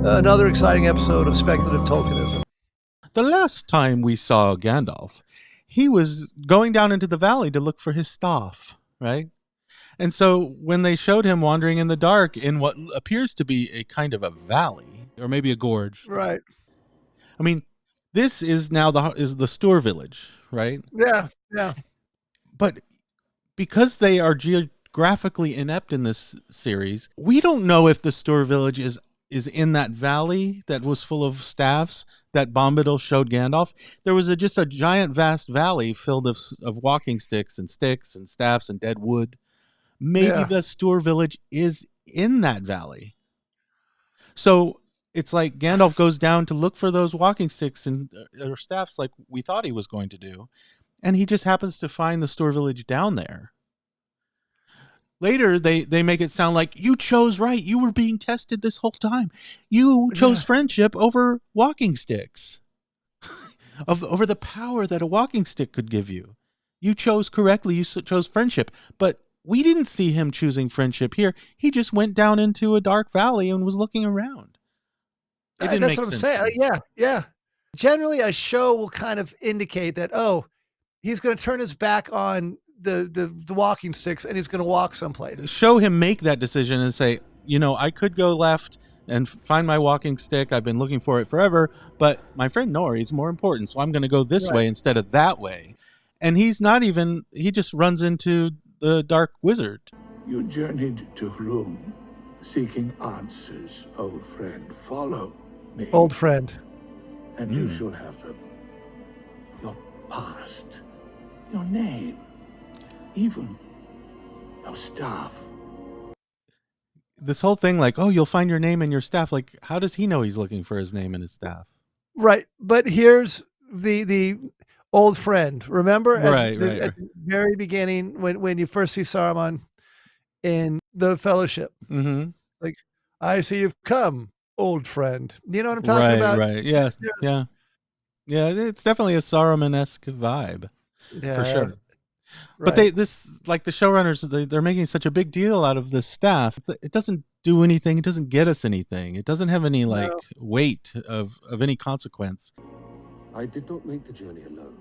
Another exciting episode of speculative Tolkienism. The last time we saw Gandalf, he was going down into the valley to look for his staff, right? And so when they showed him wandering in the dark in what appears to be a kind of a valley, or maybe a gorge. Right. I mean, this is now the Stour village, right? Yeah, yeah. But because they are geographically inept in this series, we don't know if the Stour village is in that valley that was full of staffs that Bombadil showed Gandalf. There was just a giant, vast valley filled of walking sticks and staffs and dead wood. Maybe the Stour village is in that valley. So it's like Gandalf goes down to look for those walking sticks and or staffs like we thought he was going to do. And he just happens to find the Stour village down there. Later, they make it sound like you chose right. You were being tested this whole time. You chose friendship over walking sticks, over the power that a walking stick could give you. You chose correctly. You chose friendship. But we didn't see him choosing friendship here. He just went down into a dark valley and was looking around. It didn't That's make what I'm sense. saying. Yeah. Generally, a show will kind of indicate that, he's going to turn his back on the walking sticks and he's going to walk someplace. Show him make that decision and say, I could go left and find my walking stick. I've been looking for it forever, but my friend Nori is more important, so I'm going to go this way instead of that way. And he just runs into the dark wizard. You journeyed to Room, seeking answers, old friend. Follow me. Old friend. And you shall have them. Your past, your name, even your staff. This whole thing like, you'll find your name and your staff. Like, how does he know he's looking for his name and his staff? Right. But here's the old friend. Remember at the very beginning when you first see Saruman in the Fellowship? Mm-hmm. Like, I see you've come, old friend. You know what I'm talking about? Right. Yes. Yeah. It's definitely a Saruman-esque vibe, for sure. But the showrunners, they're making such a big deal out of this staff. It doesn't do anything. It doesn't get us anything. It doesn't have any weight of any consequence. I did not make the journey alone.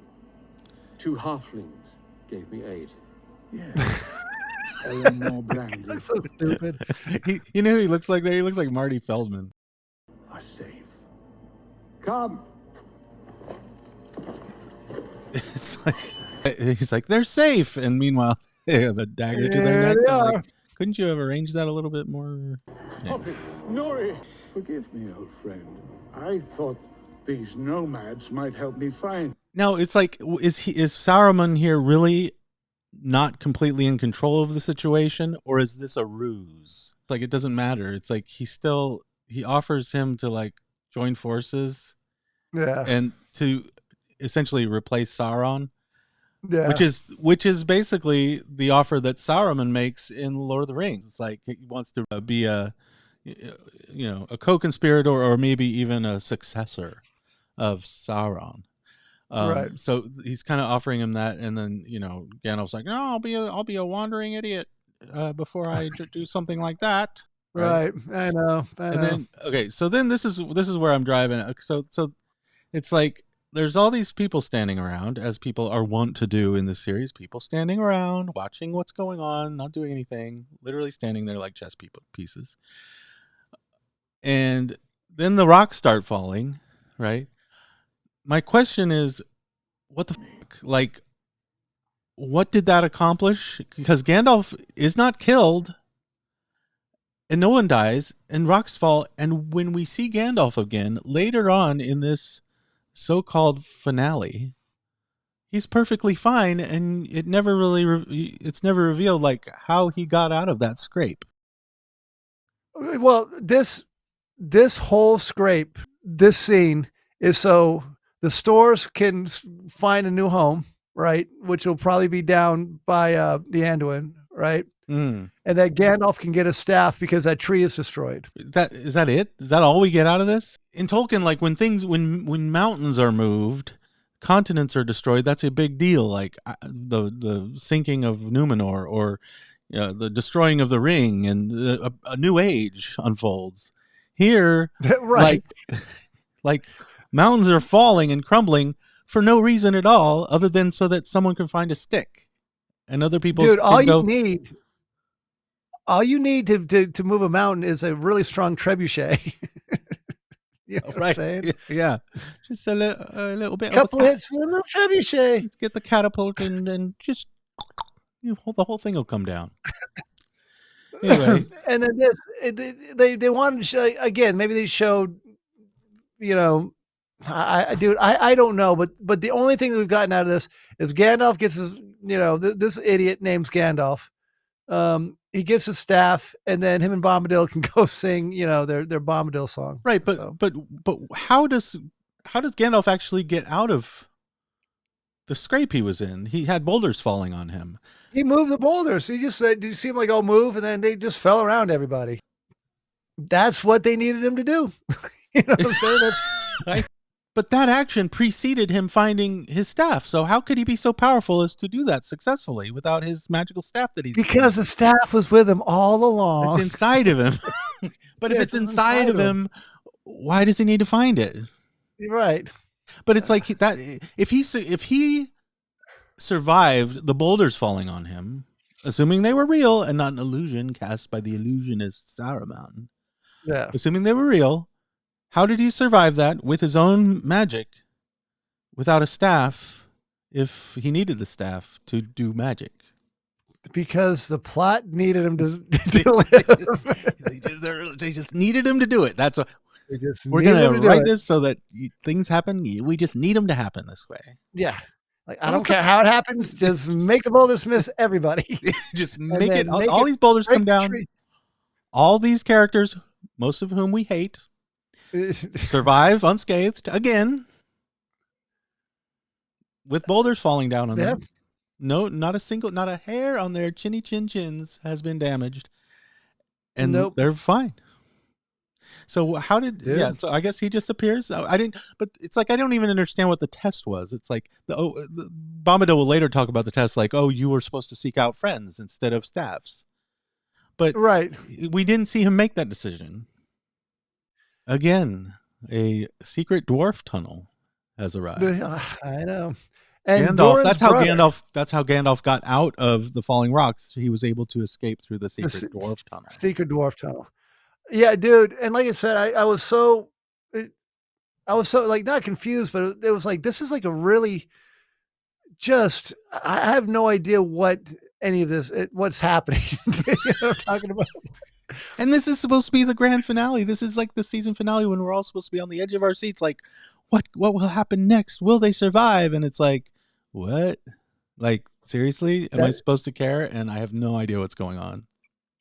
2 halflings gave me aid. Yeah. Eleanor Brandy. That's so stupid. He looks like there. He looks like Marty Feldman. Are safe. Come. It's like, he's like, they're safe, and meanwhile they have a dagger to their necks. Like, couldn't you have arranged that a little bit more? Poppy, Nori! Forgive me, old friend. I thought these nomads might help me find. Now it's like, is Saruman here really not completely in control of the situation, or is this a ruse? Like, it doesn't matter. It's like he offers him to like join forces, and to essentially replace Sauron, which is basically the offer that Saruman makes in Lord of the Rings. It's like he wants to be a co-conspirator or maybe even a successor of Sauron. So he's kind of offering him that, and then Gandalf's like, "No, I'll be a wandering idiot before I do something like that." Right. I know. And then so then this is where I'm driving. So it's like, there's all these people standing around, as people are wont to do in this series. People standing around, watching what's going on, not doing anything, literally standing there like chess pieces. And then the rocks start falling, right? My question is, what the fuck? Like, what did that accomplish? Because Gandalf is not killed, and no one dies, and rocks fall. And when we see Gandalf again later on in this so-called finale, he's perfectly fine, and it never really it's never revealed like how he got out of that scrape. Well, this whole scrape, this scene is so the Stours can find a new home, right? Which will probably be down by the Anduin, right? And that Gandalf can get a staff because that tree is destroyed. Is that it? Is that all we get out of this? In Tolkien, like when mountains are moved, continents are destroyed, that's a big deal. Like the sinking of Numenor, or the destroying of the ring, and a new age unfolds. Here, Right. like mountains are falling and crumbling for no reason at all, other than so that someone can find a stick, and other people Dude, can go. all you need to move a mountain is a really strong trebuchet. You know what I'm Right? saying? Yeah, just a little bit of Couple hits with a little trebuchet. Let's get the catapult and just the whole thing will come down. Anyway, And then they wanted to show again. Maybe they showed, you know, dude, I don't know, but the only thing that we've gotten out of this is Gandalf gets his, this idiot named Gandalf. He gets his staff, and then him and Bombadil can go sing, their Bombadil song. right, but So but but how does Gandalf actually get out of the scrape he was in? He had boulders falling on him. he moved the boulders. He just said, "Did you see him like oh move?" And then they just fell around everybody. That's what they needed him to do. You know what I'm saying? That's But that action preceded him finding his staff. So how could he be so powerful as to do that successfully without his magical staff that he's because the staff was with him all it's along. inside of him. But if Yeah, it's inside of him, why does he need to find it? You're right. But it's like that. If he survived the boulders falling on him, assuming they were real and not an illusion cast by the illusionist Saruman, Yeah. assuming they were real, how did he survive that with his own magic, without a staff, if he needed the staff to do magic? Because the plot needed him to live. They just needed him to do it. That's They just we're needed him gonna to do write it. this so that things happen. We just need them to happen this way. Yeah. Like I don't care how it happens, just make the boulders miss everybody. Just And make it. then make All it these boulders break come the down. tree. All these characters, most of whom we hate, survive unscathed again, with boulders falling down on them. No, not a hair on their chinny chin chins has been damaged, and Nope. they're fine. So how did? Yeah. Yeah. So I guess he just appears. I didn't. But it's like I don't even understand what the test was. It's like the Bombadil will later talk about the test, like, oh, you were supposed to seek out friends instead of staffs, but Right. we didn't see him make that decision. Again, a secret dwarf tunnel has arrived. I know. And Gandalf. Doran's That's how brother, Gandalf. That's how Gandalf got out of the falling rocks. He was able to escape through the secret dwarf tunnel. secret dwarf tunnel. Yeah, dude. And like I said, I was so like not confused, but it was like this is like a really just I have no idea what any of this what's happening. You know what I'm talking about? And this is supposed to be the grand finale. This is like the season finale when we're all supposed to be on the edge of our seats. Like, what will happen next? Will they survive? And it's like, what? Like, seriously? Am I supposed to care? And I have no idea what's going on.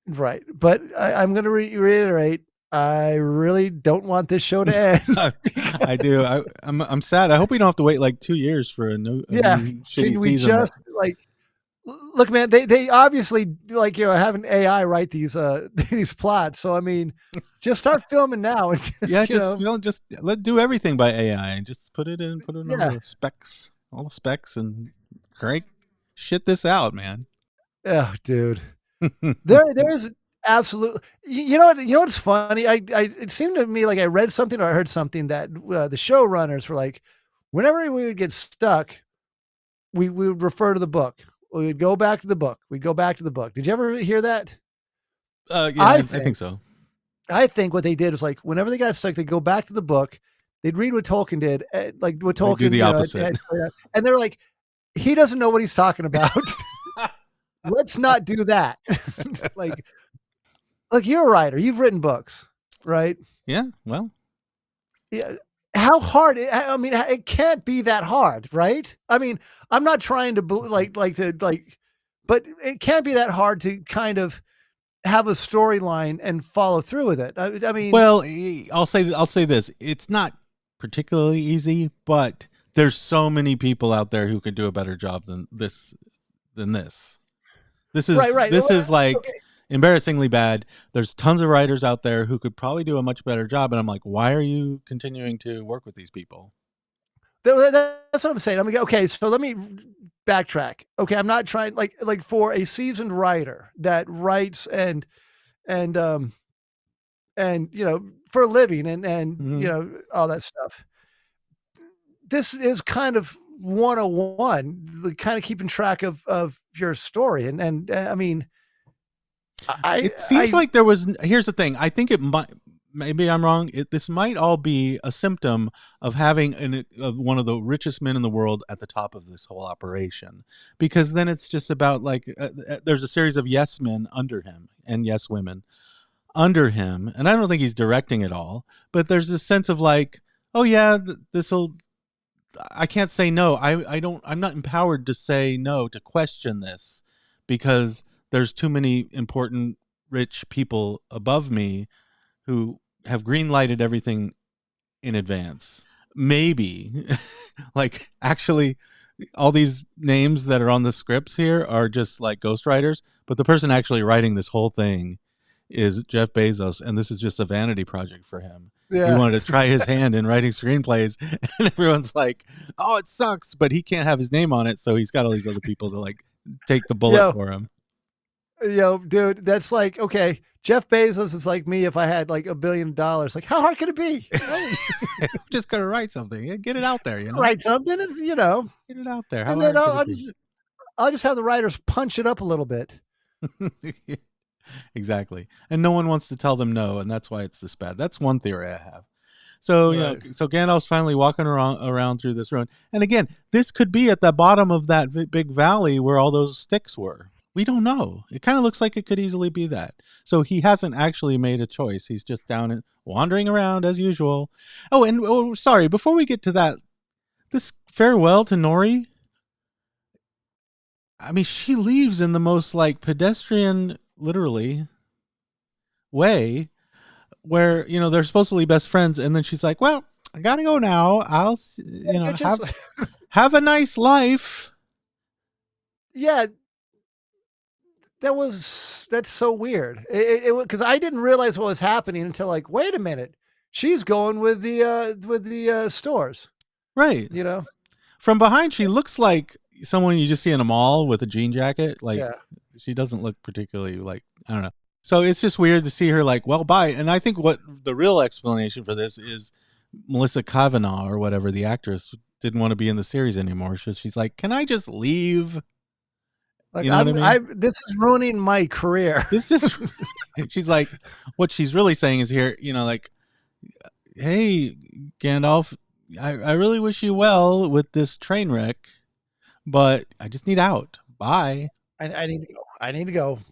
Right. But I'm going to reiterate. I really don't want this show to end. I do. I'm sad. I hope we don't have to wait like 2 years for a new shitty Can we season. just like look, man? They obviously like have an AI write these these plots. So I mean, just start filming now and just let's do everything by AI and just put it on all the specs, and crank shit this out, man. Oh, dude. There's absolutely you know what's funny? It seemed to me like I read something or I heard something that the showrunners were like, whenever we would get stuck, we would refer to the book. We would go back to the book. We'd go back to the book. Did you ever hear that? Yeah, I think so. I think what they did was like whenever they got stuck, they'd go back to the book. They'd read what Tolkien did, like what Tolkien do the opposite. And they're like, he doesn't know what he's talking about. Let's not do that. like you're a writer. You've written books, right? Yeah. Well. Yeah. How hard? I mean, it can't be that hard, right? I mean, I'm not trying to but it can't be that hard to kind of have a storyline and follow through with it. I mean, well, I'll say this: it's not particularly easy, but there's so many people out there who can do a better job than this. This is right. This is like embarrassingly bad. There's tons of writers out there who could probably do a much better job, and I'm like, why are you continuing to work with these people? That's what I'm saying. I'm like, okay, so let me backtrack. Okay, I'm not trying like for a seasoned writer that writes and and for a living, and Mhm. all that stuff. This is kind of 101, the kind of keeping track of your story, and I mean, I It seems I like there was. Here's the thing. I think it might. Maybe I'm wrong. This might all be a symptom of having one of the richest men in the world at the top of this whole operation, because then it's just about like there's a series of yes men under him and yes women under him, and I don't think he's directing it all, but there's this sense of like, oh yeah, this'll. I can't say no. I don't. I'm not empowered to say no, to question this, because there's too many important rich people above me who have green lighted everything in advance. Maybe like actually all these names that are on the scripts here are just like ghostwriters, but the person actually writing this whole thing is Jeff Bezos, and this is just a vanity project for him. He yeah. wanted to try his hand in writing screenplays, and everyone's like, "Oh, it sucks," but he can't have his name on it, so he's got all these other people to like take the bullet Yo, for him. dude, that's like, okay, Jeff Bezos is like me if I had like $1 billion. Like, how hard can it be? I'm just gonna write something. Yeah, get it out there, Write something, Get it out there. How and then hard could I'll, it I'll be? just I'll just have the writers punch it up a little bit. Exactly. And no one wants to tell them no, and that's why it's this bad. That's one theory I have. So, Right. so Gandalf's finally walking around through this ruin. And again, this could be at the bottom of that big valley where all those sticks were. We don't know. It kind of looks like it could easily be that. So he hasn't actually made a choice. He's just down and wandering around as usual. Oh, and sorry, before we get to that, this farewell to Nori, I mean, she leaves in the most like pedestrian, literally, way, where they're supposedly best friends, and then she's like, "Well, I gotta go now. I'll Bitches. have a nice life." Yeah, that's so weird. It because I didn't realize what was happening until like, wait a minute, she's going with the stores. Right. You know? From behind, she looks like someone you just see in a mall with a jean jacket. Like, Yeah. she doesn't look particularly like, I don't know. So it's just weird to see her like, well, bye. And I think what the real explanation for this is Melissa Kavanaugh or whatever, the actress, didn't want to be in the series anymore. So she's like, can I just leave? Like, You know what I mean? this is ruining my career. This is, she's like, what she's really saying is here, like, hey, Gandalf, I really wish you well with this train wreck, but I just need out. Bye. I need to go. I need to go.